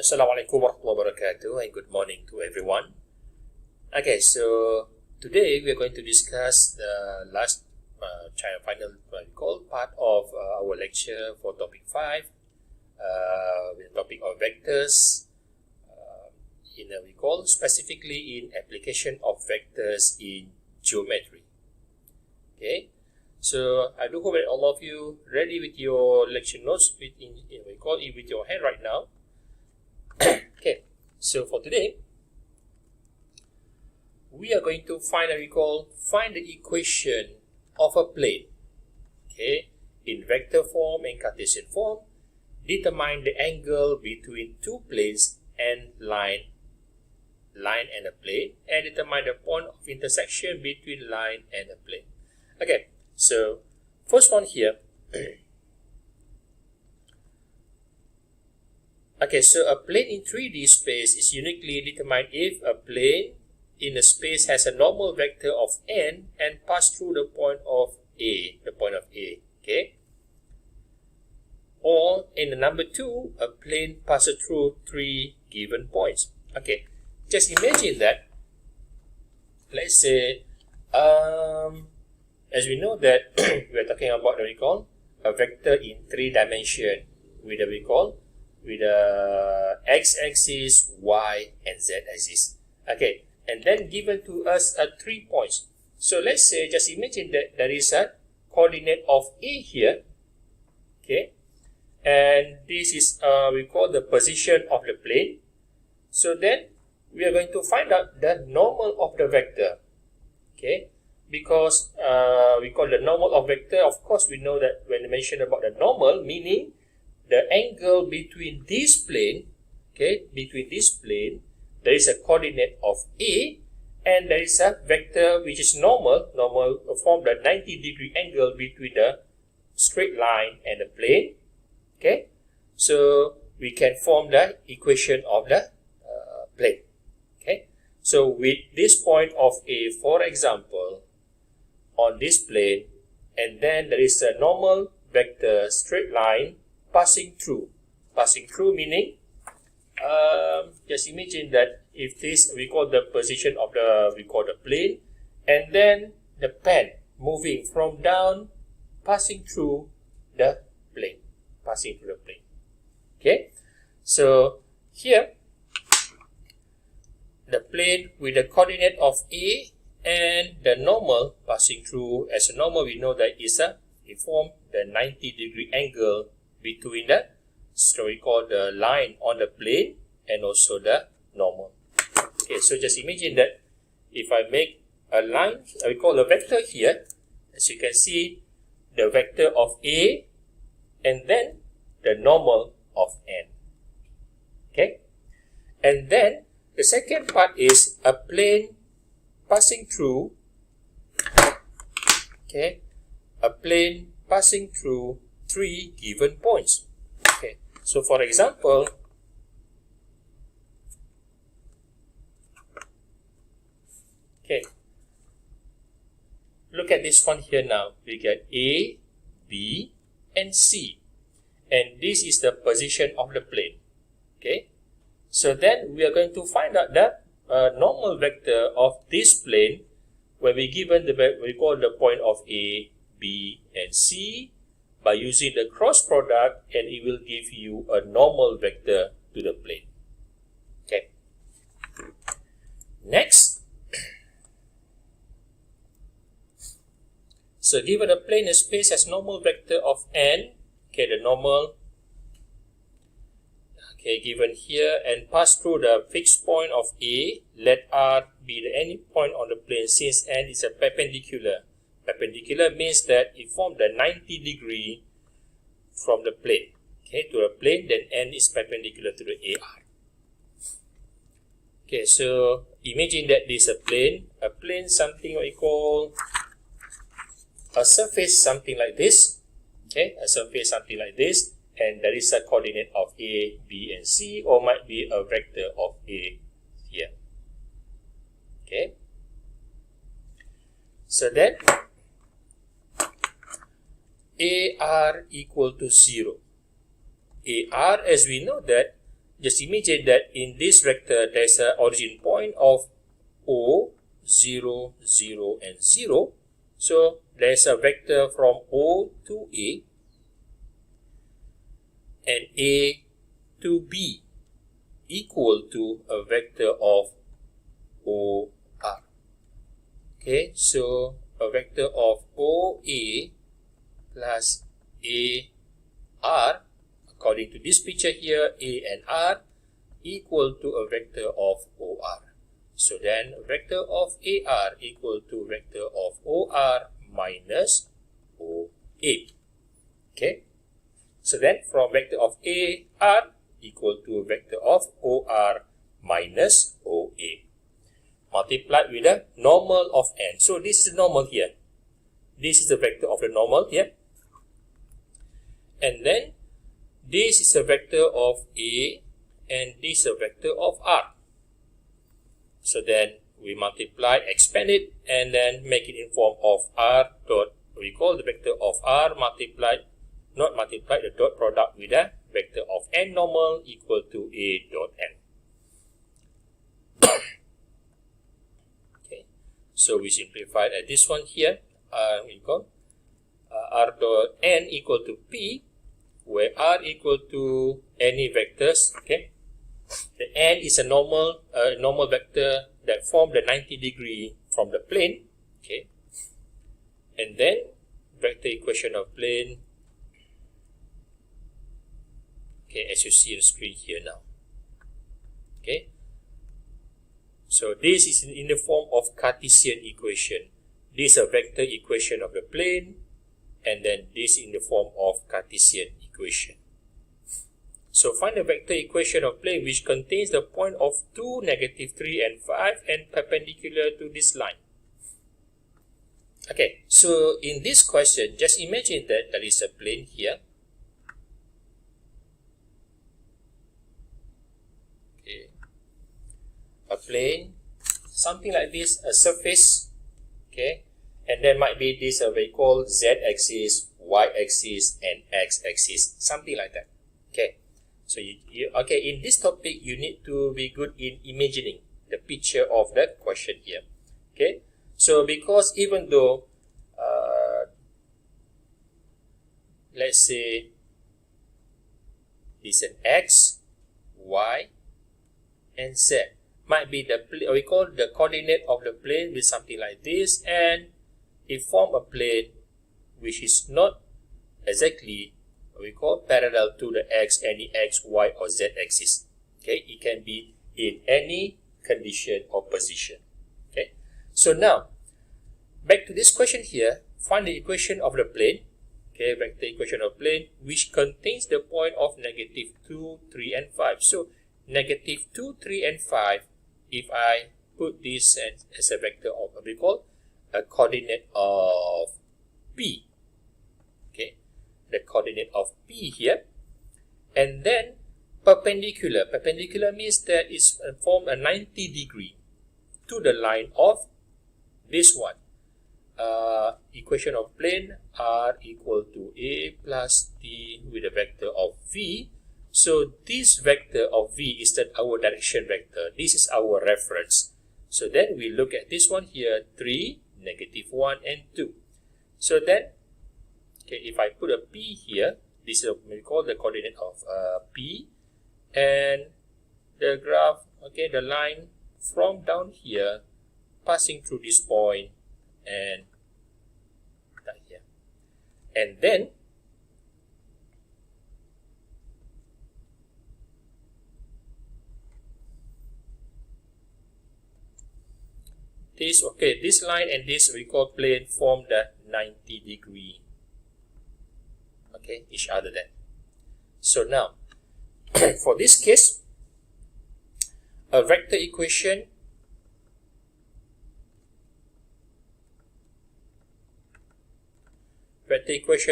Assalamualaikum warahmatullahi wabarakatuh and good morning to everyone. Okay, so today we are going to discuss the last final part of our lecture for topic 5 with the topic of vectors specifically in application of vectors in geometry. Okay, so I do hope that all of you ready with your lecture notes with your hand right now. Okay, so for today we are going to find the equation of a plane, okay, in vector form and Cartesian form. Determine the angle between two planes and line and a plane, and determine the point of intersection between line and a plane. Okay, so first one here. Okay, so a plane in 3D space is uniquely determined if a plane in a space has a normal vector of n and pass through the point of A, okay? Or in the number 2, a plane passes through 3 given points. Okay, just imagine that, let's say, as we know that we are talking about a vector in 3 dimensions with with a x-axis, y, and z-axis. Okay, and then given to us 3 points. So let's say, just imagine that there is a coordinate of A here, okay, and this is we call the position of the plane. So then we are going to find out the normal of the vector, okay, because we call the normal of vector. Of course, we know that when we mention about the normal, meaning the angle between this plane, okay, there is a coordinate of A, and there is a vector which is normal form the 90-degree angle between the straight line and the plane. Okay, so we can form the equation of the plane. Okay, so with this point of A, for example, on this plane, and then there is a normal vector straight line passing through meaning just imagine that if this we call the position of the plane, and then the pen moving from down passing through the plane. Okay, so here the plane with the coordinate of A and the normal passing through. As a normal, we know that it form the 90-degree angle between the the line on the plane and also the normal. Okay, so just imagine that if I make a line, we call a vector here. As you can see, the vector of A and then the normal of n. Okay, and then the second part is a plane passing through. Okay, a plane passing through 3 given points. Okay, so for example, okay, look at this one here now. We get A, B, and C, and this is the position of the plane. Okay, so then we are going to find out the normal vector of this plane when we given we call the point of A, B, and C by using the cross product, and it will give you a normal vector to the plane. Okay. Next, so given a plane and space has normal vector of n, okay, the normal, okay, given here, and pass through the fixed point of A, let R be any point on the plane since n is a perpendicular. Perpendicular means that it forms the 90-degree from the plane, okay, to the plane, then n is perpendicular to the AR. Okay, so imagine that this is a plane something what we call a surface something like this, okay, a surface something like this, and there is a coordinate of A, B, and C, or might be a vector of A here. Okay, so then AR equal to 0. AR, as we know that just imagine that in this vector there's an origin point of O, 0, 0, and 0. So there's a vector from O to A and A to B equal to a vector of OR. Okay, so a vector of OA plus AR, according to this picture here, A and R equal to a vector of OR. So then vector of AR equal to vector of OR minus OA. Okay, so then from vector of AR equal to vector of OR minus OA, multiplied with the normal of n. So this is normal here. This is the vector of the normal here. And then this is a vector of A and this is a vector of R. So then we multiply, expand it, and then make it in form of R dot, we call the vector of R multiplied, not multiplied, the dot product with the vector of n normal equal to A dot n. Okay, so we simplified at this one here. We call R dot n equal to P, where R equal to any vectors. Okay, the n is a normal vector that form the 90 degree from the plane. Okay, and then vector equation of plane. Okay, as you see on the screen here now. Okay, so this is in the form of Cartesian equation. This is a vector equation of the plane, and then this in the form of Cartesian equation. So find the vector equation of plane which contains the point of 2, -3, and 5 and perpendicular to this line. Okay, so in this question, just imagine that there is a plane here. Okay, a plane, something like this, a surface. Okay, and there might be this we call z-axis, y-axis, and x-axis, something like that. Okay, so okay, in this topic you need to be good in imagining the picture of the question here. Okay, so because even though let's say this is an x, y, and z, might be the we call the coordinate of the plane with something like this, and it form a plane which is not exactly we call parallel to the any x, y, or z axis. Okay, it can be in any condition or position. Okay, so now back to this question here. Find the equation of the plane. Okay, vector equation of plane which contains the point of -2, 3, and 5. So -2, 3, and 5. If I put this as a vector of what we call a coordinate of P. Okay, the coordinate of P here, and then perpendicular. Perpendicular means that it's form a 90 degree to the line of this one. Equation of plane R equal to A plus T with a vector of V. So this vector of V is our direction vector. This is our reference. So then we look at this one here, 3, -1, and 2. So then, okay, if I put a P here, this is what we call the coordinate of P, and the graph, okay, the line from down here passing through this point and down here. And then this, okay, this line and this we call plane form the 90 degree, okay, each other then. So now for this case, a vector equation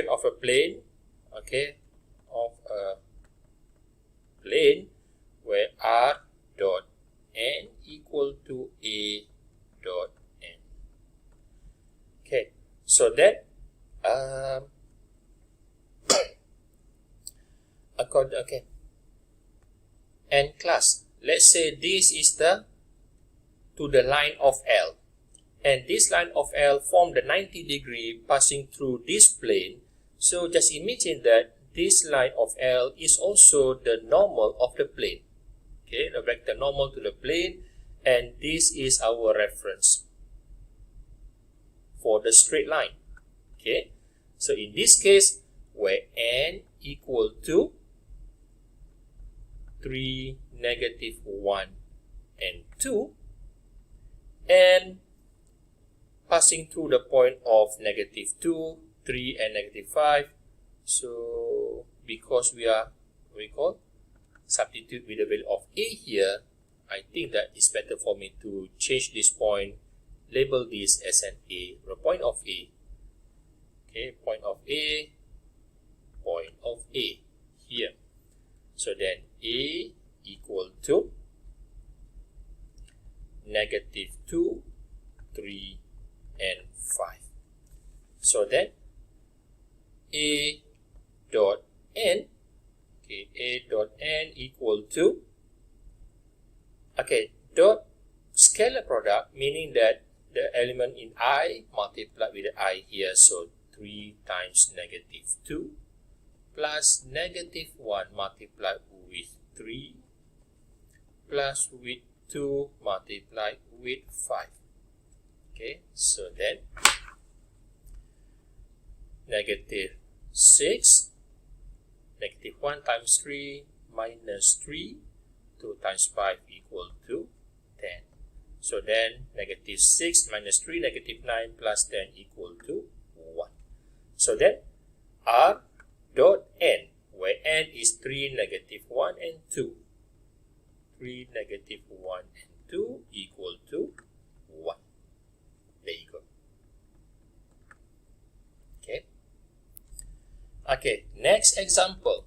of a plane, okay, of a plane where R dot n equal to A dot n. Okay, so that okay, And class, let's say this is the to the line of L, and this line of L form the 90 degree passing through this plane. So just imagine that this line of L is also the normal of the plane. Okay, the vector normal to the plane, and this is our reference for the straight line. Okay, so in this case, where n equal to 3, -1, and 2, and passing through the point of -2, 3, and -5. So because we substitute with the value of a here, I think that it's better for me to change this point, label this as an A, the point of A. Okay, point of A here. So then A equal to -2, 3, and 5. So then A dot n, okay, A dot n equal to, okay, dot scalar product, meaning that the element in I multiplied with the I here, so 3 times -2 plus -1 multiplied with 3 plus with 2 multiplied with 5. Okay, so then -6, -1 times 3 minus 3, 2 times 5 equal to 10. So then -6 minus 3, -9 plus 10 equal to 1. So then R dot n, where n is 3, -1, and 2. 3, -1, and 2 equal to 1. There you go. Okay. Okay, next example.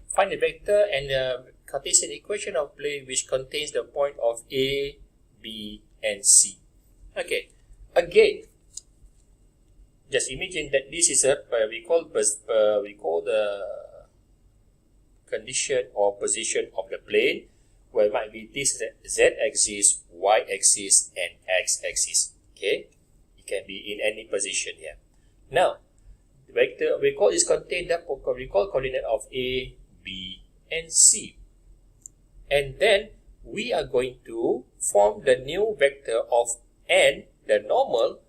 Find the vector and the Cartesian equation of plane which contains the point of A, B, and C. Okay, again, just imagine that this is a we call the condition or position of the plane, where it might be this z-axis, y-axis, and x-axis. Okay, it can be in any position here. Now, the vector we call is contained the coordinate of A, B, and C, and then we are going to form the new vector of n, the normal,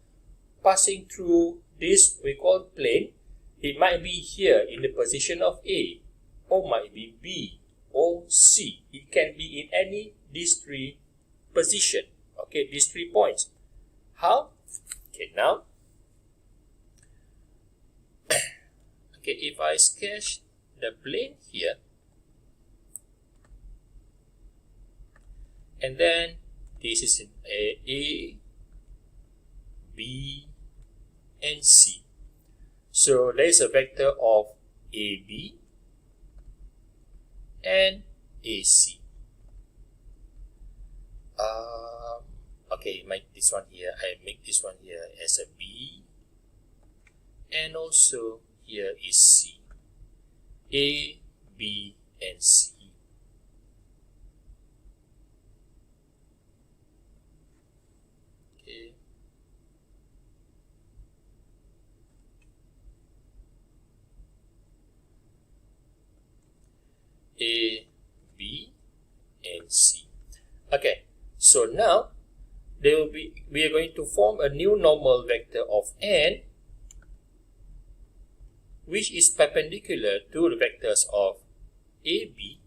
passing through this we call plane. It might be here in the position of A, or might be B, or C. It can be in any these three position. Okay, these 3 points. How? Okay, now, okay, if I sketch the plane here, and then this is in A, B, and C. So there is a vector of AB and AC. Okay, this one here, I make this one here as a B, and also here is C. A, B, and C. Okay. A, B, and C. Okay, so now we are going to form a new normal vector of n, which is perpendicular to the vectors of AB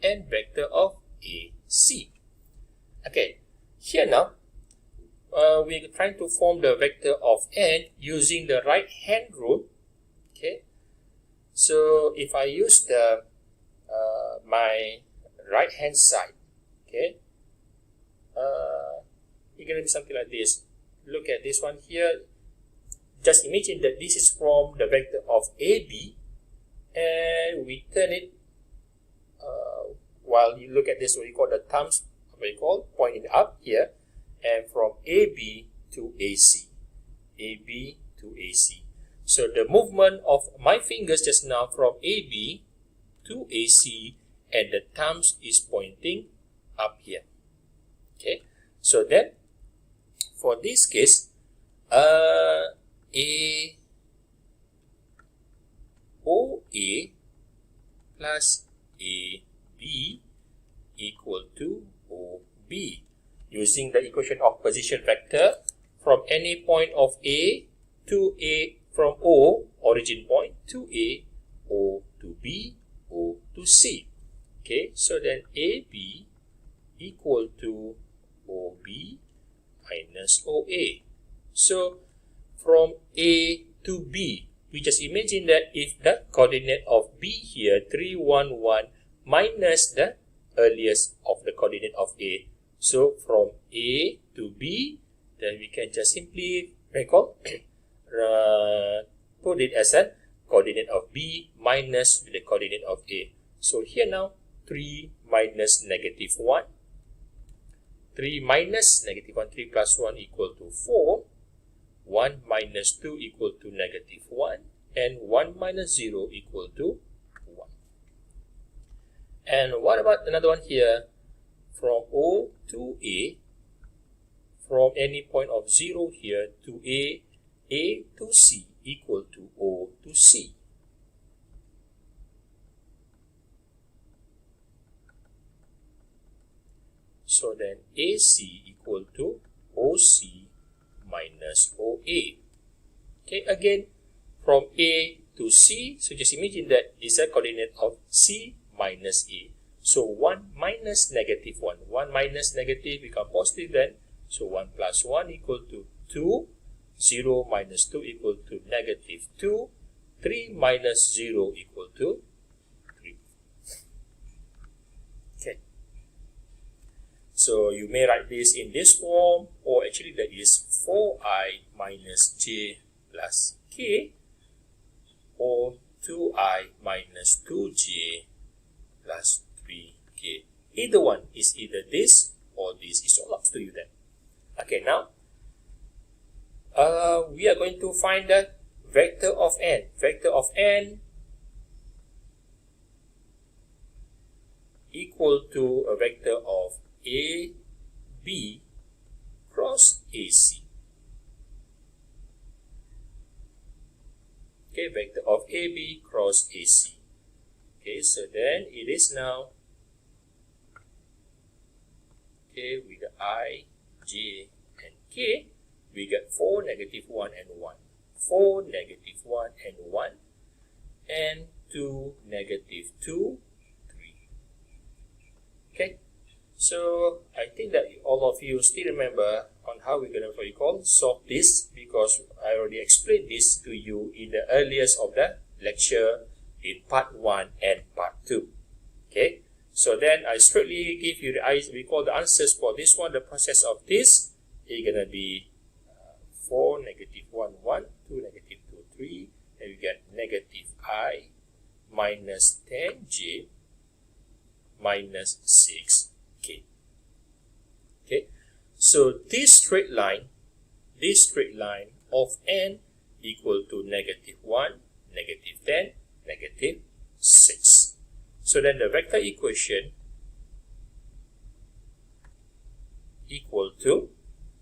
and vector of AC. Okay, here now we are trying to form the vector of n using the right hand rule. Okay, so if I use the my right hand side, okay, it's going to be something like this. Look at this one here. Just imagine that this is from the vector of AB, and we turn it, while you look at this, what you call the thumbs, what you call pointing up here, and from AB to AC, AB to AC. So the movement of my fingers just now from AB to AC and the thumbs is pointing up here. Okay, so then for this case, OA plus AB equal to OB. Using the equation of position vector from any point of A to A, from O, origin point, to A, O to B, O to C. Okay, so then AB equal to OB minus OA. So from A to B, we just imagine that if the coordinate of B here, 3, 1, 1, minus the earliest of the coordinate of A. So from A to B, then we can just simply recall, put it as a coordinate of B minus the coordinate of A. So here now, 3 minus negative 1. 3 minus negative 1, 3 plus 1 equal to 4. 1 minus 2 equal to negative 1. And 1 minus 0 equal to 1. And what about another one here? From O to A, from any point of 0 here to A to C equal to O to C. So then AC equal to OC minus OA. Okay, again, from A to C, so just imagine that is a coordinate of C minus A. So 1 minus negative 1. 1 minus negative become positive then. So 1 plus 1 equal to 2. 0 minus 2 equal to negative 2. 3 minus 0 equal to 3. Okay. So you may write this in this form, or actually that is 4i minus j plus k, or 2i minus 2j plus 3k. Either one is either this or this. It's all up to you then. Okay, now we are going to find the vector of n. Vector of n equal to a vector of AB cross AC. Okay, vector of AB cross AC. Okay, so then it is now, okay, with the I, J, and K, we get 4, negative 1, and 1. 4, negative 1, and 1. And 2, negative 2, 3. Okay, so I think that all of you still remember on how we're going to solve this, because I already explained this to you in the earliest of the lecture in part 1 and part 2. Okay, so then I straightly give you the answers for this one. The process of this is going to be 4, negative 1, 1, 2, negative 2, 3, and we get negative I minus 10j minus 6k. Okay, so this straight line of n equal to negative 1, negative 10, negative 6. So then the vector equation equal to,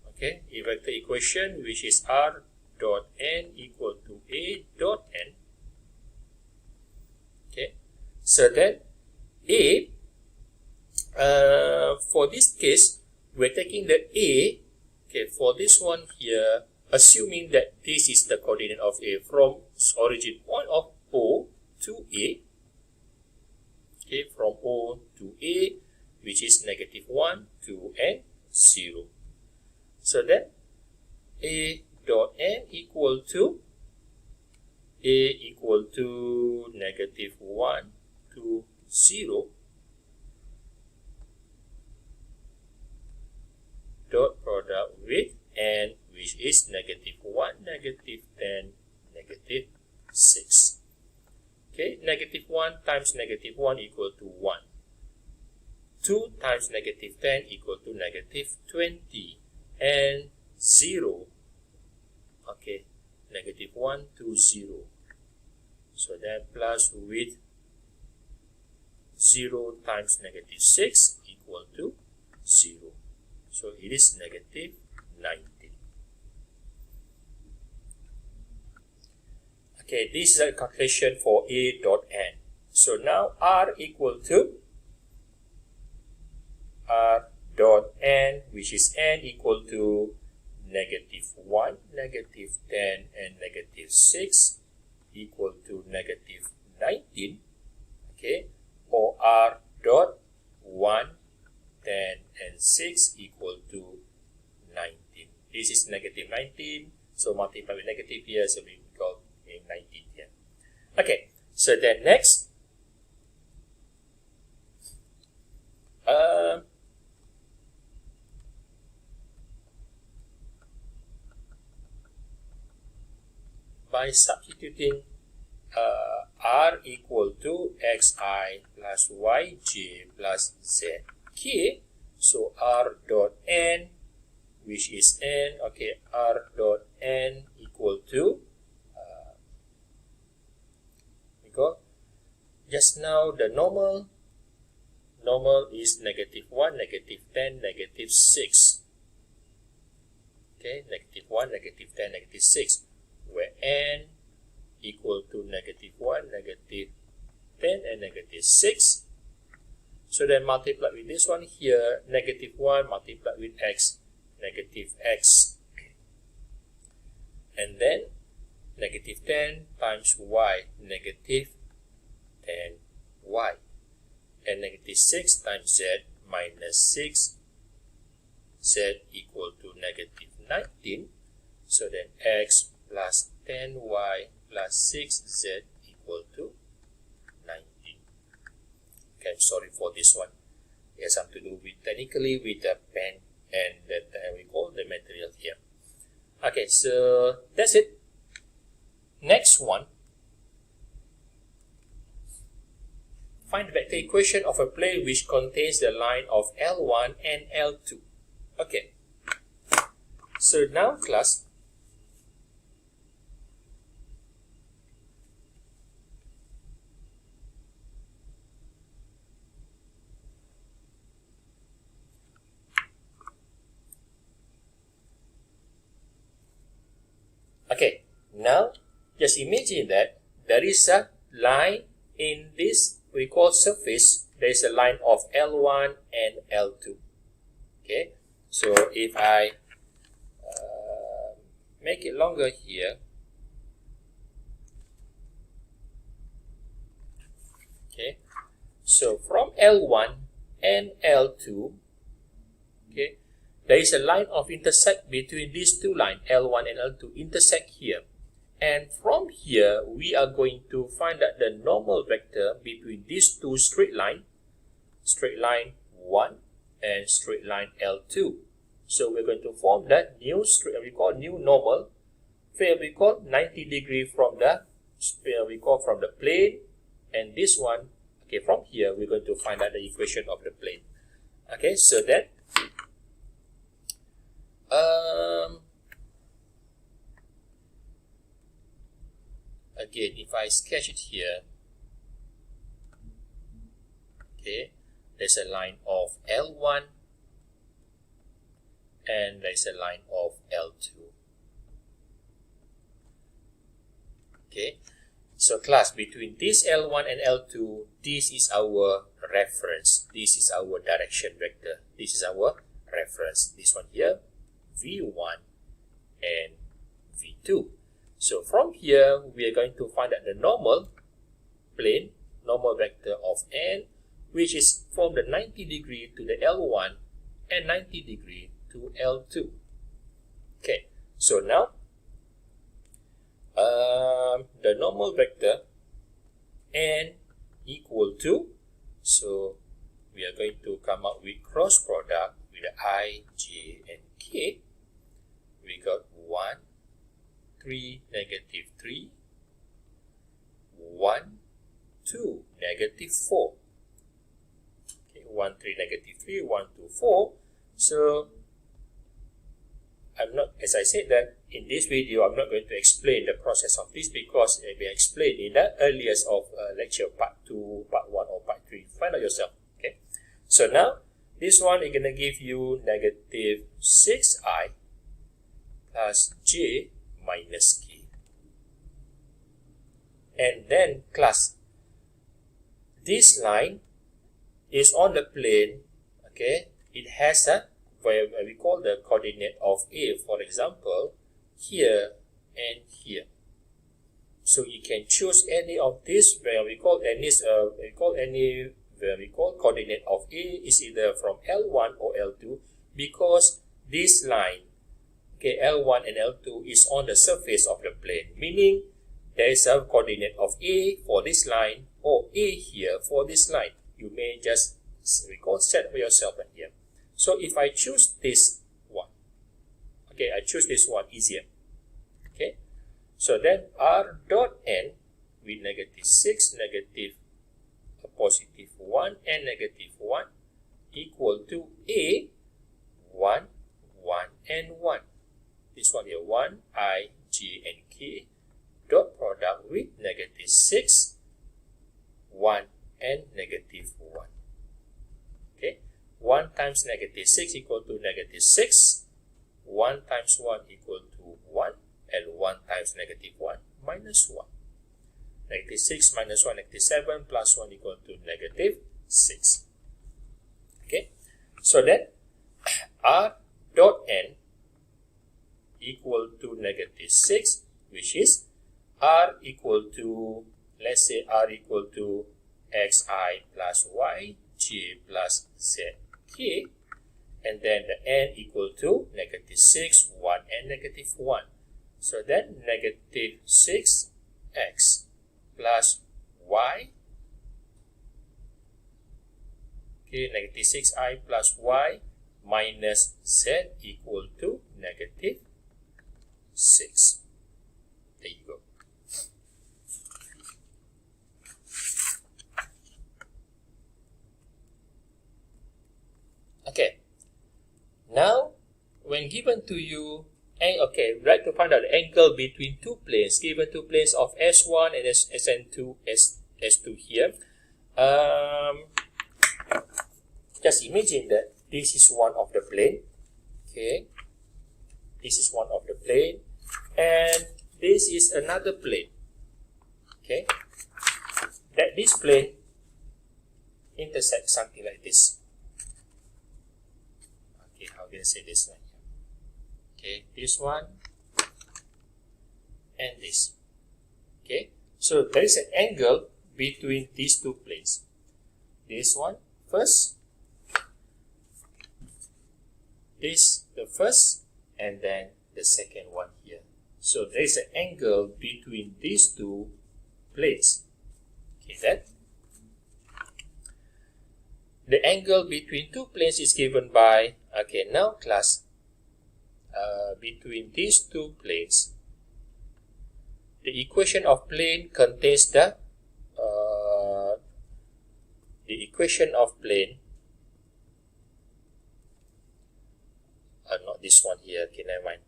okay, a vector equation which is r dot n equal to a dot n. Okay, so then a, for this case, we're taking the a, okay, for this one here, assuming that this is the coordinate of a from origin point of O to A, okay, from O to A, which is negative 1, 2, and 0. So then a dot n equal to negative 1 to 0 dot product with n, which is negative 1, negative 10, negative 6. Okay, negative 1 times negative 1 equal to 1. 2 times negative 10 equal to negative 20. And 0. Okay, negative 1 to 0. So then plus with 0 times negative 6 equal to 0. So it is negative 19. Okay, this is a calculation for A dot n. So now R equal to R dot n, which is n equal to negative 1, negative 10, and negative 6 equal to negative 19. Okay, or R dot 1, 10, and 6 equal to 19. This is negative 19, so multiply with negative here, so we call 19 here. Okay, so then next, by substituting R equal to xi plus yj plus zk, so R dot n, which is n, okay, R dot n equal to, we got just now the normal is negative 1, negative 10, negative 6. Okay, negative 1, negative 10, negative 6, where n equal to negative 1, negative 10, and negative 6. So then multiply with this one here, negative 1 multiply with x, negative x. And then negative 10 times y, negative 10y. And negative 6 times z minus 6, z equal to negative 19. So then x plus 10y plus 6z equal to 19. Okay, I'm sorry for this one. It has something to do with technically with the pen and that we call the material here. Okay, so that's it. Next one. Find the vector equation of a plane which contains the line of L1 and L2. Okay. So now class, okay, now just imagine that there is a line in this we call surface. There is a line of L1 and L2. Okay, so if I make it longer here, okay, so from L1 and L2, okay, there is a line of intersect between these two lines, L1 and L2, intersect here. And from here, we are going to find out the normal vector between these two straight line 1 and straight line L2. So we're going to form that new straight, we call new normal, where we call 90 degree from the, we call from the plane, and this one, okay, from here, we're going to find out the equation of the plane. Okay, so then, again, if I sketch it here, okay, there's a line of L1 and there's a line of L2. Okay, so class, between this L1 and L2, this is our reference. This is our direction vector. This is our reference. This one here, V1 and V2. So from here, we are going to find out the normal plane, normal vector of n, which is from the 90 degree to the L1 and 90 degree to L2. Okay, so now, the normal vector n equal to, so we are going to come up with cross product with the I, j, and k. We got 1, 3, negative 3, 1, 2, negative 4. Okay, 1, 3, negative 3, 1, 2, 4. So, I'm not, as I said that in this video, I'm not going to explain the process of this because it will be explained in the earliest of lecture part 2, part 1 or part 3 find out yourself. Okay. So now this one is gonna give you negative 6i plus j minus k. And then class, this line is on the plane, okay, it has a, where we call the coordinate of A, for example, here and here. So you can choose any of this where we call coordinate of A is either from L1 or L2, because this line, okay, L1 and L2 is on the surface of the plane, meaning there is a coordinate of A for this line or A here for this line. You may just set for yourself right here. So if I choose this one, okay, I choose this one easier. Okay, so then R dot n with negative 6, negative a positive 1 and negative 1 equal to A 1, 1 and 1. This one here 1, I, J and K dot product with negative 6, 1 and negative 1. Okay, 1 times negative 6 equal to negative 6, 1 times 1 equal to 1, and 1 times negative 1 minus 1. Negative 6 minus 1, negative 7 plus 1 equal to negative 6. Okay, so then R dot n equal to negative 6, which is R equal to, let's say R equal to xi plus y, j plus z, k, and then the n equal to negative 6, 1 and negative 1. So then negative 6x plus y, okay, negative 6i plus y minus z equal to negative 6. There you go. Okay, now when given to you, okay, we'd like to find out the angle between two planes, given two planes of S1 and SN2, S2 here. Just imagine that this is one of the plane, okay, this is one of the plane, and this is another plane, okay, that this plane intersects something like this. Okay, how can I say this one? Okay, this one and this. Okay, so there is an angle between these two planes. This one first, this the first, and then the second one here. So there is an angle between these two planes. Okay, then the angle between two planes is given by, okay, now class, between these two planes, the equation of plane contains the equation of plane, not this one here, okay, never mind.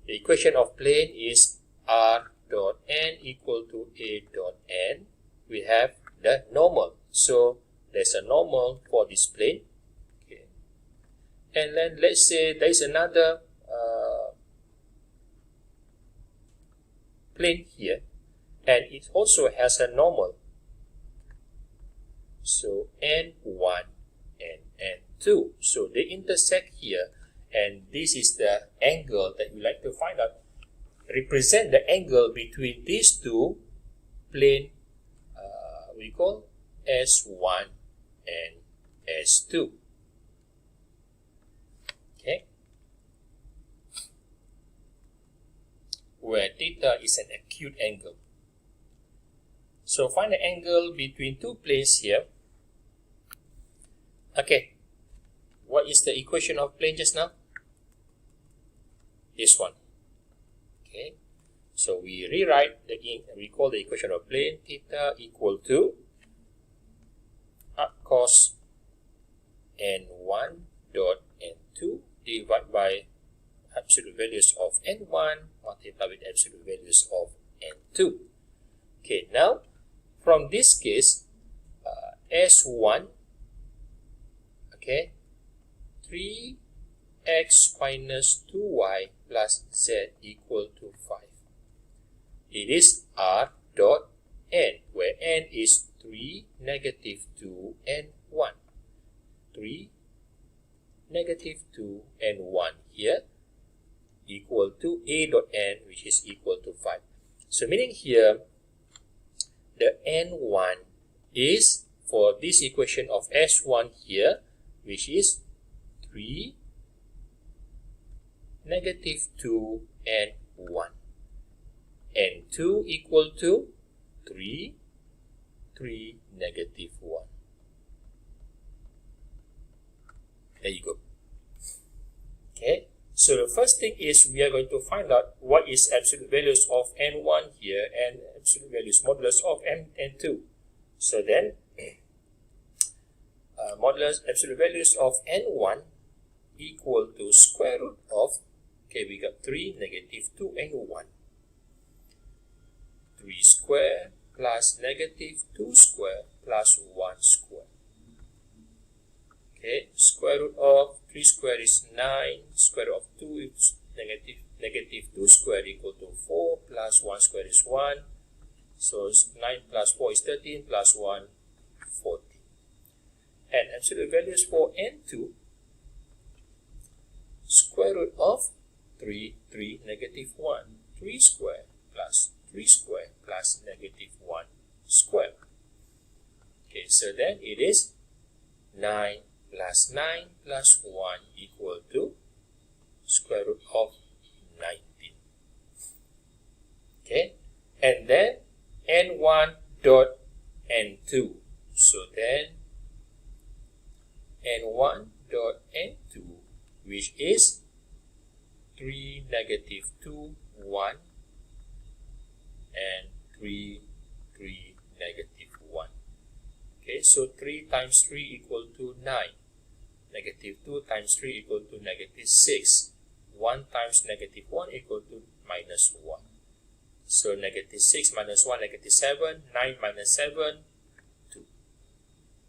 The equation of plane is R dot n equal to A dot n. We have the normal, so there's a normal for this plane. Okay, and then let's say there is another plane here, and it also has a normal. So n1 and n2, so they intersect here, and this is the angle that we like to find out. Represent the angle between these two plane, we call S1 and S2. Okay, where theta is an acute angle. So find the angle between two planes here. Okay, what is the equation of plane just now? This one. Okay, so we rewrite we call the equation of plane theta equal to arc cos n1 dot n2 divided by absolute values of n1 multiplied with absolute values of n2. Okay, now from this case, S1, okay, 3x minus 2y plus z equal to 5. It is R dot n, where n is 3, negative 2, and 1. 3, negative 2, and 1 here equal to A dot n, which is equal to 5. So meaning here, the n1 is for this equation of S1 here, which is 3, negative 2, and 1. And 2 equal to 3, 3, negative 1. There you go. Okay, so the first thing is we are going to find out what is absolute values of n1 here and absolute values modulus of n2. So then, modulus absolute values of n1 equal to square root of, okay, we got 3, negative 2, and 1. 3 square plus negative 2 square plus 1 square. Okay, square root of 3 square is 9, square root of 2 is negative 2 square equal to 4, plus 1 square is 1. So 9 plus 4 is 13, plus 1, 14. And absolute values for n2, square root of 3, 3, negative 1, 3 square plus 3 square plus negative 1 square. Okay, so then it is 9 plus 9 plus 1 equal to square root of 19. Okay, and then n1 dot n2. So then n1 dot n2, which is 3, negative 2, 1, and 3, 3, negative 1. Okay, so 3 times 3 equal to 9. Negative 2 times 3 equal to negative 6. 1 times negative 1 equal to minus 1. So negative 6 minus 1, negative 7. 9 minus 7, 2.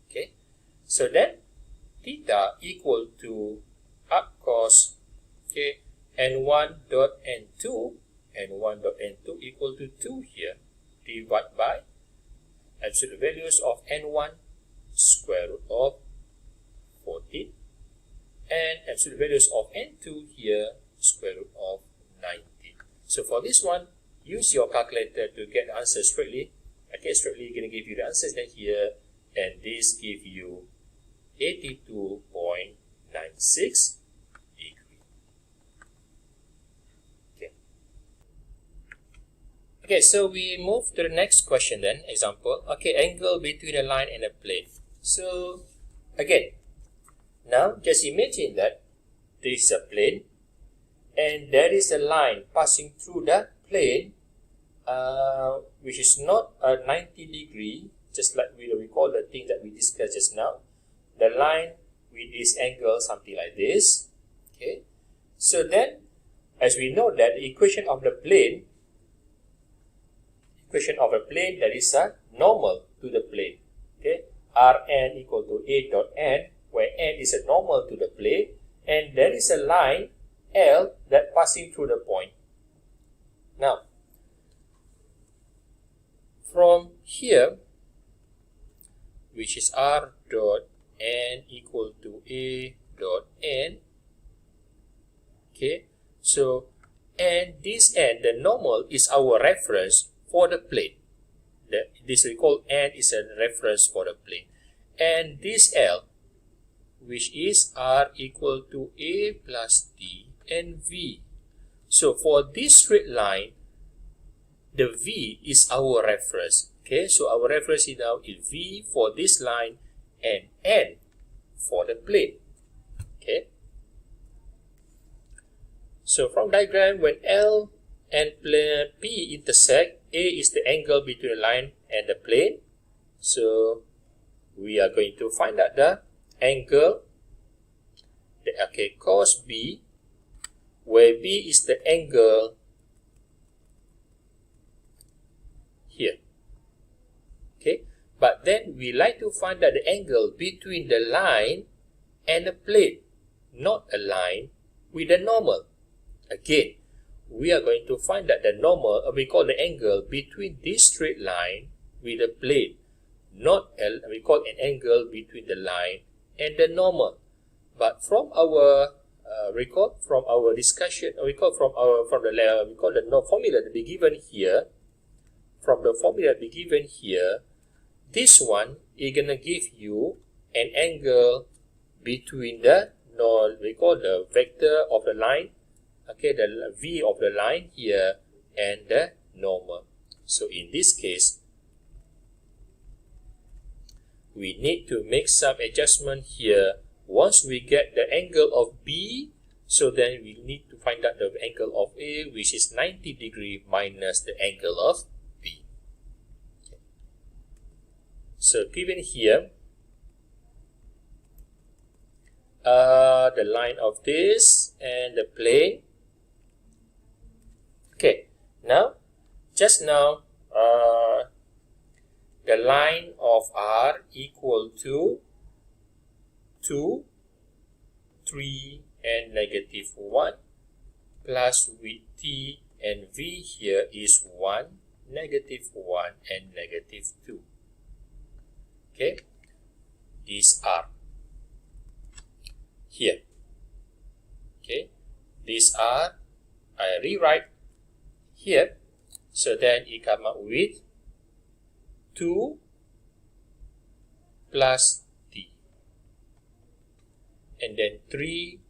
Okay, so then theta equal to up cos, okay, n1 dot n2, n1 dot n2 equal to 2 here, divided by absolute values of n1, square root of 14, and absolute values of n2 here, square root of 19. So for this one, use your calculator to get the answer straightly. Okay, straightly going to give you the answers then here, and this give you 82.96 degree. Okay. Okay, so we move to the next question then, example. Okay, angle between a line and a plane. So, again, now just imagine that there is a plane and there is a line passing through the plane, which is not a 90 degree, just like we recall the thing that we discussed just now. The line with this angle, something like this. Okay, so then, as we know that the equation of the plane, that is a normal to the plane. Okay, Rn equal to A dot n, where n is a normal to the plane, and there is a line L that passing through the point. Now, from here, which is R dot n equal to A dot n, okay, so, and this n, the normal, is our reference for the plane. This we call n is a reference for the plane. And this L, which is R equal to A plus D and V. So for this straight line, the V is our reference. Okay, so our reference is now is V for this line and N for the plane. Okay. So from diagram, when L and P intersect, A is the angle between the line and the plane. So we are going to find out the angle, okay, cos B, where B is the angle here. Okay, but then we like to find out the angle between the line and the plane, not a line with a normal. Again, we are going to find out the normal, we call the angle between this straight line with the plane, not we call an angle between the line and the normal. But from our recall from our discussion, we call the formula to be given here. From the formula to be given here, this one is gonna give you an angle between the we call the vector of the line, okay, the v of the line here and the normal. So in this case, we need to make some adjustment here. Once we get the angle of B, so then we need to find out the angle of A, which is 90 degree minus the angle of B. Okay. So given here, the line of this and the plane. Okay, now, just now, the line of R equal to 2, 3, and negative 1, plus with T and V here is 1, negative 1, and negative 2. Okay, these are here. Okay, these are, I rewrite here, so then it come up with 2 plus T, and then 3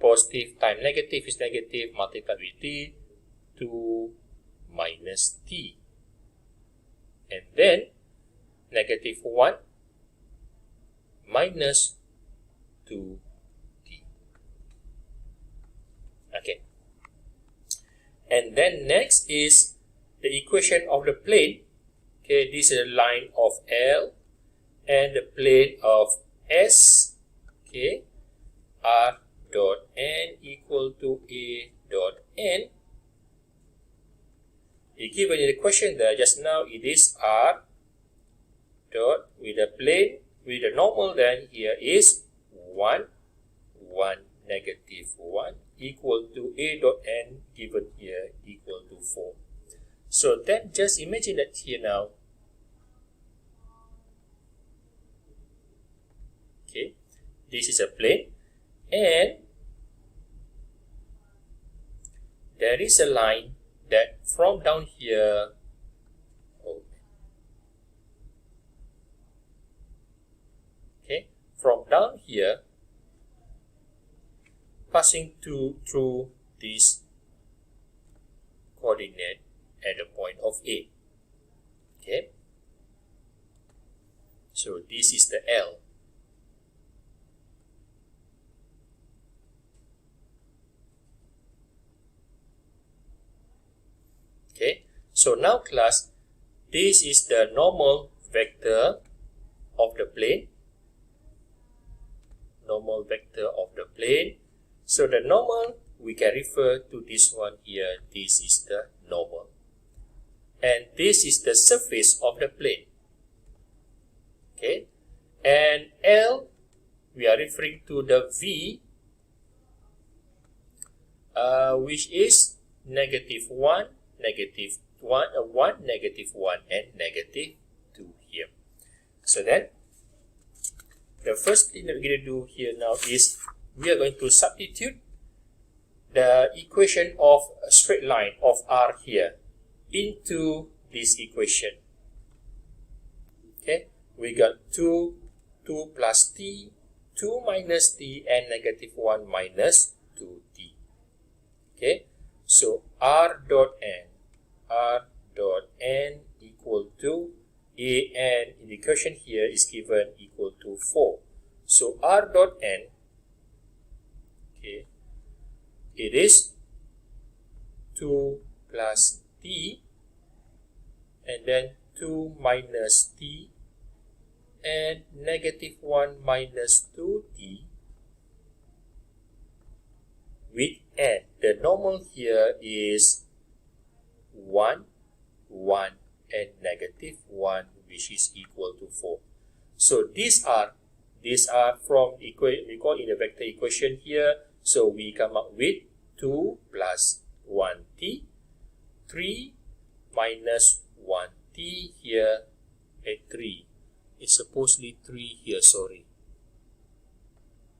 positive times negative is negative, multiplied with T, 2 minus T, and then negative 1 minus 2T. Okay, and then next is the equation of the plane. Okay, this is a line of L and the plane of S. Okay, R dot N equal to A dot N. Given in the question there just now, it is R dot with the plane with the normal, then here is 1, 1, negative 1 equal to A dot N given here equal to 4. So then just imagine that here now, okay, this is a plane and there is a line that from down here, okay, from down here passing through this coordinate at the point of A. Okay, so this is the L. Okay, so now class, this is the normal vector of the plane. Normal vector of the plane. So the normal, we can refer to this one here. This is the normal. And this is the surface of the plane. Okay, and L, we are referring to the V, which is negative 1, negative 1, 1, negative 1, and negative 2 here. So then, the first thing that we're going to do here now is we are going to substitute the equation of a straight line of R here into this equation. Okay, we got 2 plus T, 2 minus T, and negative 1 minus 2T. Okay, so R dot N equal to AN in the equation here is given equal to 4. So R dot N, okay, it is 2 plus T and then 2 minus T and negative 1 minus 2T with N. The normal here is 1, 1, and negative 1, which is equal to 4. So these are from we call in the vector equation here. So we come up with 2 plus 1t, 3 minus 1t here, and 3. It's supposedly 3 here, sorry.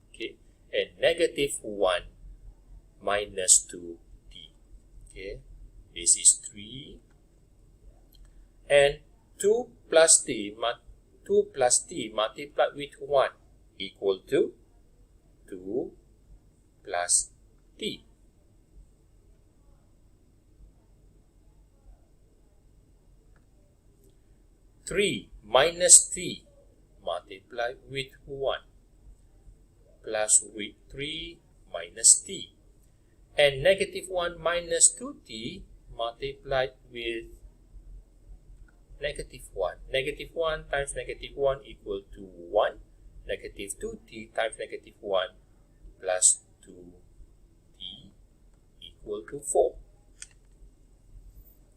Okay, and negative 1 minus 2t. Okay, this is 3. And 2 plus t multiplied with 1 equal to 2 plus t. Three minus t multiplied with 1 plus with 3 minus t, and negative 1 minus 2t multiplied with negative 1. Negative 1 times negative 1 equal to 1. Negative 2t times negative 1 plus 2t equal to 4.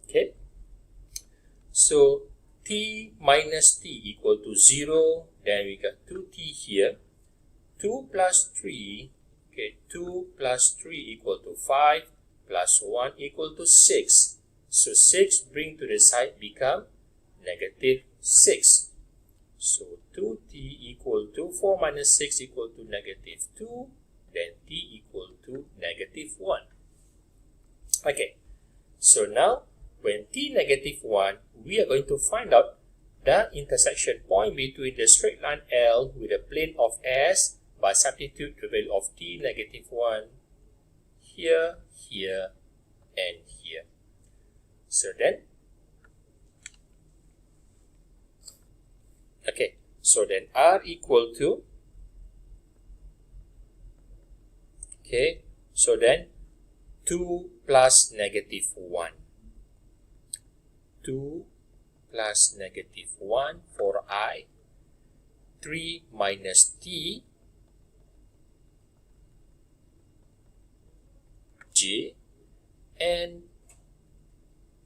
Okay. So t minus t equal to 0. Then we got 2t here. 2 plus 3. Okay, 2 plus 3 equal to 5 plus 1 equal to 6. So 6 bring to the side become negative 6. So 2t equal to 4 minus 6 equal to negative 2. Then t equal to negative 1. Okay. So now, when t negative 1, we are going to find out the intersection point between the straight line L with the plane of S by substitute the value of t negative 1 here, here, and here. So then, okay, so then R equal to, okay, so then 2 plus negative 1. 2 plus negative 1 for I. 3 minus t j, and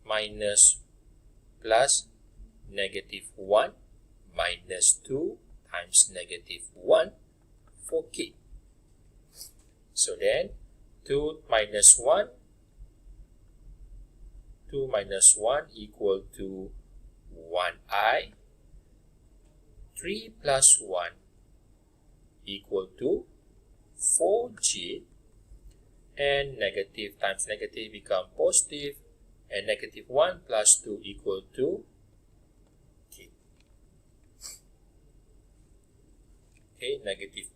minus plus negative 1 minus 2 times negative 1 for k. So then 2 minus 1 equal to 1i. 3 plus 1 equal to 4j, and negative times negative become positive, and negative 1 plus 2 equal to k. Okay, negative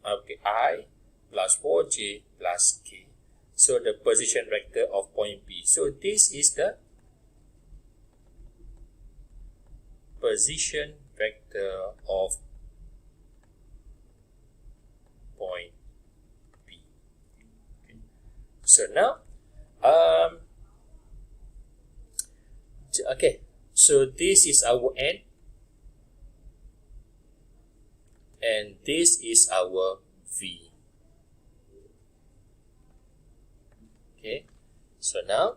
I plus 4j plus k. So the position vector of point P. So this is the position vector of point P. Okay. So now, okay, so this is our N, and this is our V. Okay, so now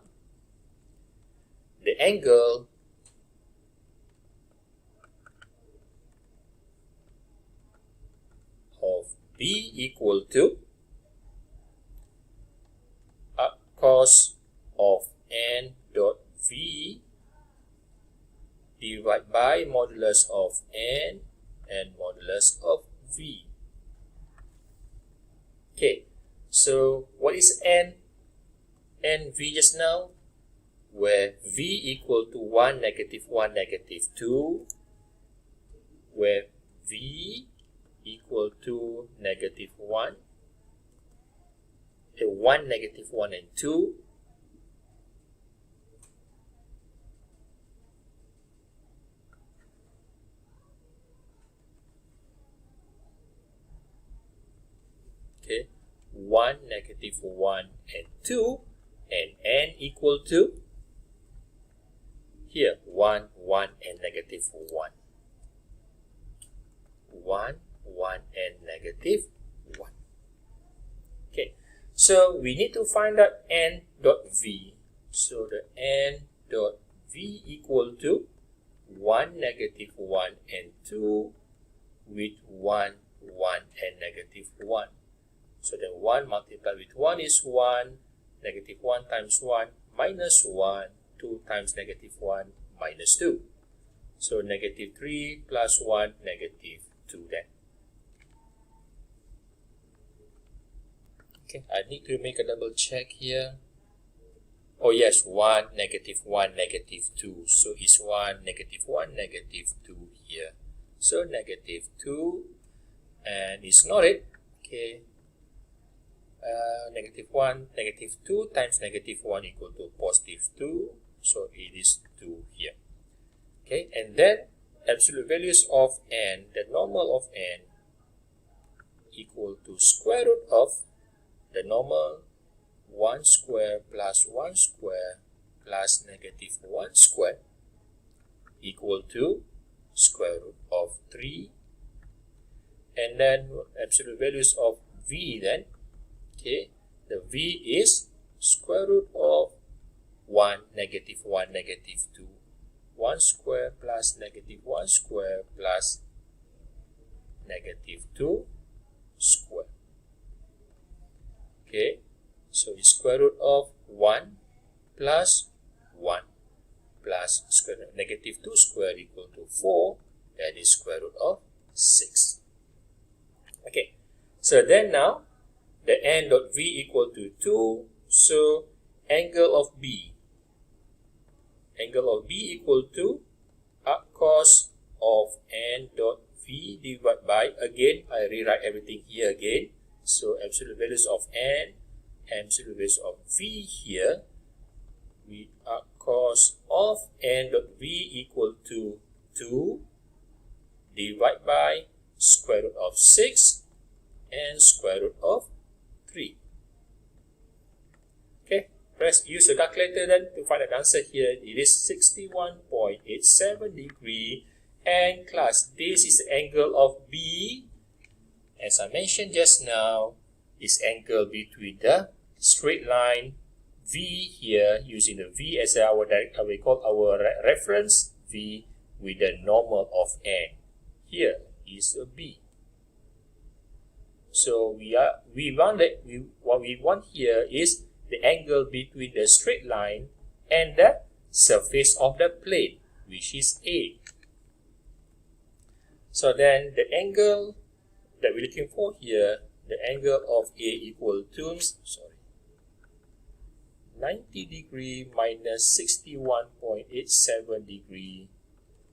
the angle of B equal to cos of N dot V divided by modulus of N and modulus of V. Okay, so what is N and V just now? Where V equal to 1, negative 1, negative 2, where V equal to negative 1, 1, negative 1, and 2. Okay, 1, negative 1, and 2, and N equal to, here, 1, 1, and negative 1. 1, 1, and negative 1. Okay, so we need to find out N dot V. So the N dot V equal to 1, negative 1, and 2 with 1, 1, and negative 1. So then 1 multiplied with 1 is 1, negative 1 times 1 minus 1, 2 times negative 1 minus 2. So negative 3 plus 1, negative 2 then. Okay, I need to make a double check here. Oh yes, 1, negative 1, negative 2. So it's 1, negative 1, negative 2 here. So negative 2, and it's not it. Okay. Negative 1, negative 2 times negative 1 equal to positive 2. So it is 2 here. Okay, and then absolute values of n, the normal of n, equal to square root of the normal 1 square plus 1 square plus negative 1 square equal to square root of 3. And then absolute values of v then, okay, the v is square root of 1, negative 1, negative 2, 1 square plus negative 1 square plus negative 2 square. Okay, so it's square root of 1 plus 1 plus square root of negative 2 square equal to 4, that is square root of 6. Okay, so then now the n dot v equal to 2, so angle of b equal to arc cos of n dot v divided by, again I rewrite everything here again, so absolute values of n, absolute values of v here, we arc cos of n dot v equal to 2 divided by square root of 6 and square root of 3. Okay, use the calculator then to find the answer here. It is 61.87 degree, and class, this is the angle of B. As I mentioned just now, is angle between the straight line V here, using the V as our we call our reference V, with the normal of n. Here is a B. So what we want here is the angle between the straight line and the surface of the plane, which is A. So then the angle that we're looking for here, the angle of A equal to 90 degree minus 61.87 degree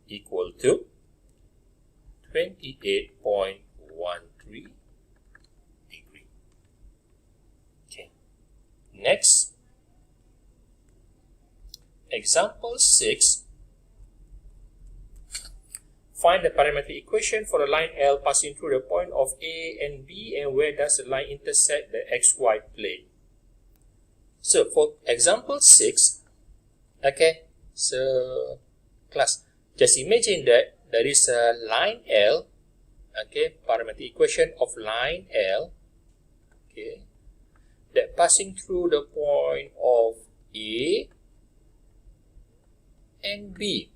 equal to 28.13 degree. Okay. Next, example 6. Find the parametric equation for a line L passing through the point of A and B, and where does the line intersect the XY plane. So for example 6, okay, so class, just imagine that there is a line L, okay, parametric equation of line L, okay, that passing through the point of A and B.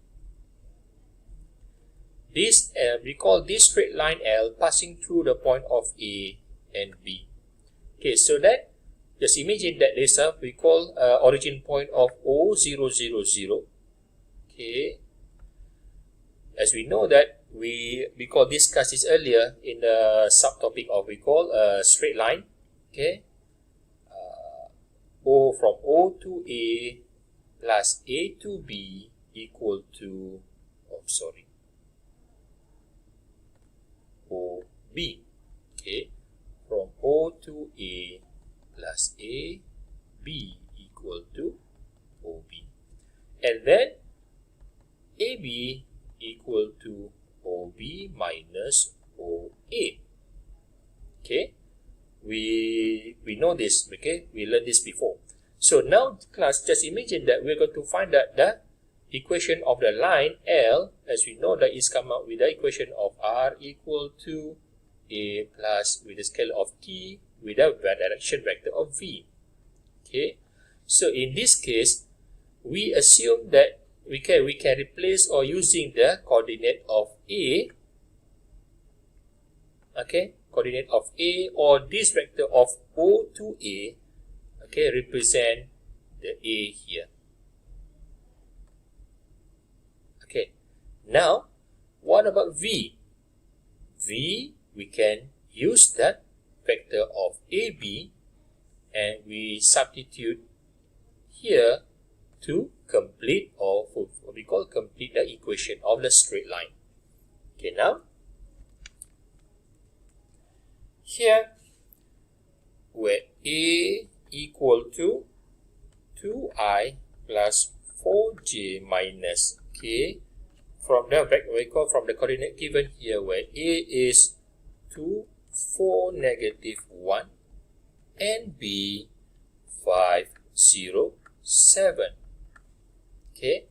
This we call this straight line L passing through the point of A and B. Okay, so that just imagine that there's a we call origin point of O000. Okay, as we know that we call discussed this earlier in the subtopic of we call straight line. Okay, O from O to A plus A to B equal to OB. Okay, from O to A plus A, B equal to OB. And then AB equal to OB minus OA. Okay, we know this, okay, we learned this before. So now class, just imagine that we're going to find that the equation of the line L, as we know that is come out with the equation of R equal to A plus with the scalar of T with a direction vector of V. Okay, so in this case, we assume that we can replace or using the coordinate of A, okay, coordinate of A, or this vector of O to A, okay, represent the A here. Okay, now what about V? V, we can use that vector of AB and we substitute here to complete, or for what we call complete the equation of the straight line. Okay, now here where A equal to 2I plus 4j minus k, from the vector we call from the coordinate given here where A is 2, 4, negative 1 and B 5, 0, 7. Okay,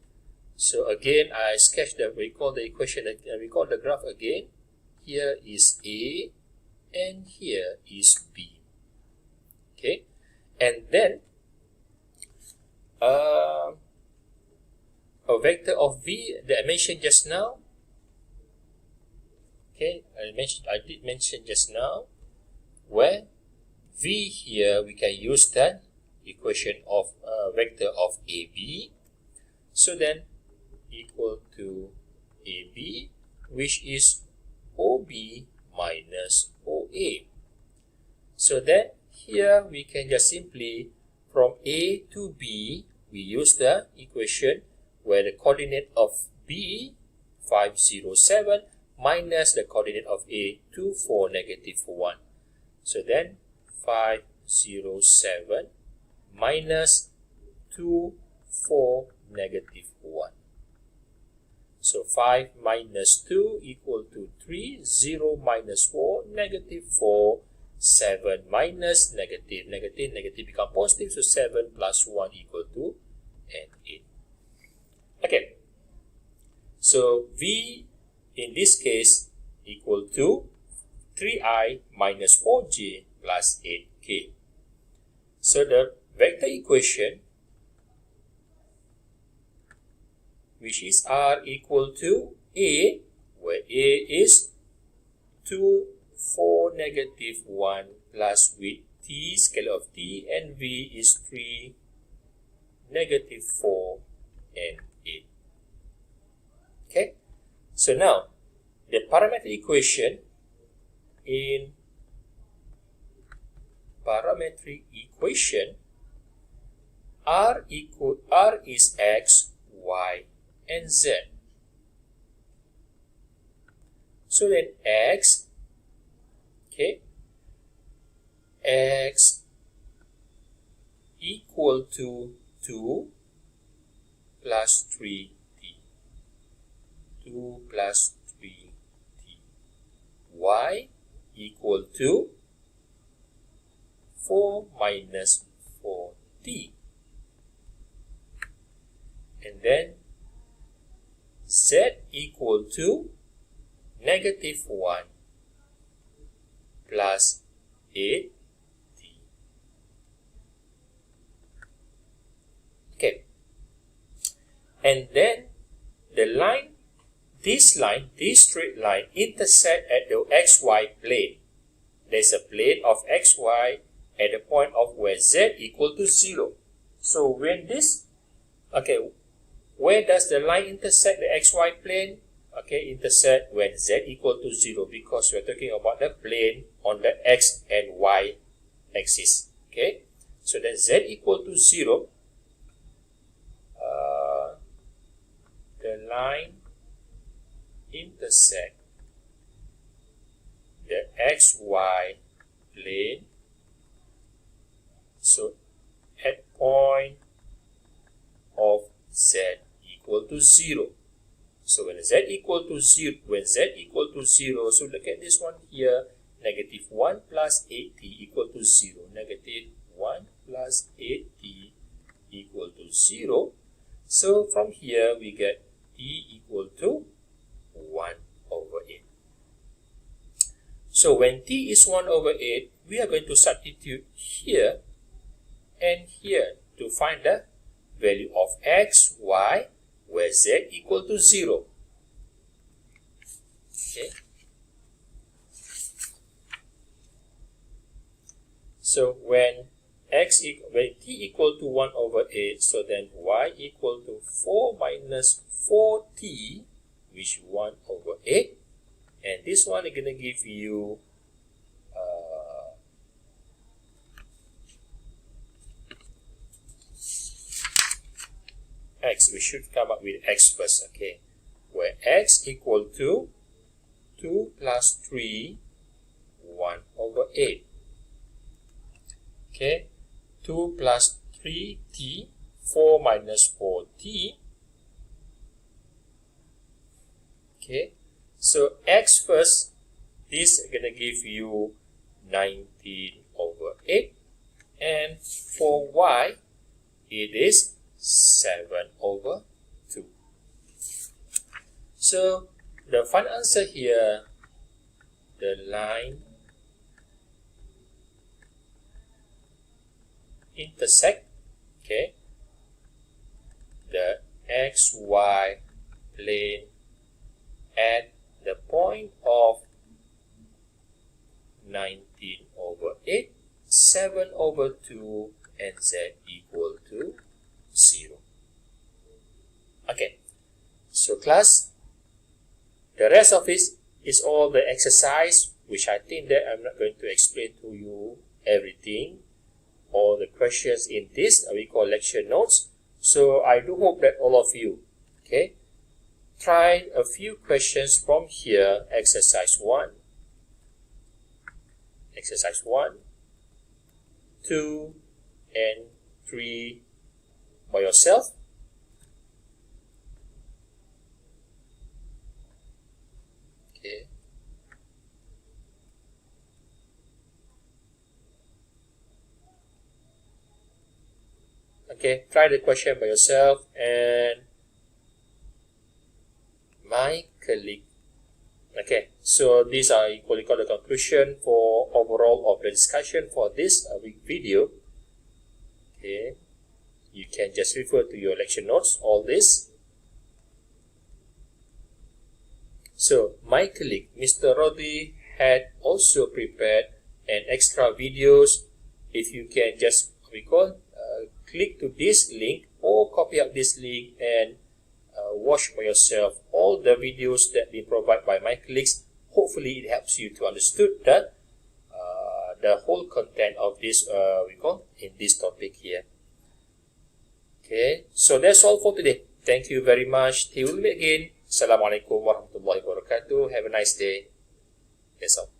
so again I sketch the, recall the equation, recall the graph again. Here is A and here is B. Okay, and then a vector of V that I mentioned just now. Okay, I did mention just now where V here we can use that equation of vector of AB. So then equal to AB, which is OB minus OA. So then here we can just simply from A to B, we use the equation where the coordinate of B 5, 0, 7 minus the coordinate of A 2, 4, negative 1. So then 5, 0, 7 minus 2, 4, negative 1. So 5 minus 2 equal to 3, 0 minus 4, negative 4, 7 minus negative, negative become positive, so 7 plus 1 equal to 8. Okay, so V in this case equal to 3I minus 4j plus 8k. So the vector equation, which is R equal to A, where A is 2, 4, negative 1 plus with T, scalar of T, and V is 3, negative 4, and 8. Okay, so now the parametric equation in parametric equation, R is X, Y, and Z. So then X, okay, X equal to 2 plus 3t. 2 plus 3t. Y equal to 4 minus 4t. And then Z equal to negative 1 plus 8t. Okay. And then the line, this straight line intersect at the xy plane. There's a plane of xy at the point of where Z equal to 0. So when this, okay, where does the line intersect the xy plane? Okay, intersect when Z equal to 0, because we're talking about the plane on the x and y axis. Okay, so then Z equal to 0, the line intersect the xy plane. So at point of Z equal to 0. So when Z equal to 0, so look at this one here, negative 1 plus 8t equal to 0. Negative 1 plus 8t equal to 0. So from here we get t equal to 1 over 8. So when t is 1 over 8, we are going to substitute here and here to find the value of x, y, where z equal to 0. Okay. So when when t equal to 1 over 8, so then y equal to 4 minus 4t, which 1 over 8. And this one is going to give you x. We should come up with x first, okay? Where x equal to 2 plus 3, 1 over 8. Okay, 2 plus 3t, 4 minus 4t. Okay, so x first, this is going to give you 19 over 8. And for y, it is 7 over 2. So the final answer here, the line intersect, okay, the xy plane at the point of 19 over 8, 7 over 2, and z equal to 0. Okay, so class, the rest of it is all the exercise, which I think that I'm not going to explain to you everything, all the questions in this we call lecture notes. So I do hope that all of you, okay, try a few questions from here. Exercise 1, 2, and 3 by yourself. Okay. Okay, try the question by yourself, and my colleague. Okay, so these are equally called the conclusion for overall of the discussion for this video. Okay, you can just refer to your lecture notes, all this. So my colleague, Mr. Rodi, had also prepared an extra videos. If you can just click to this link or copy up this link and watch by yourself all the videos that been provided by my colleagues. Hopefully it helps you to understand that the whole content of this in this topic here. Okay, so that's all for today. Thank you very much. Till we meet again. Assalamualaikum warahmatullahi wabarakatuh. Have a nice day. That's all.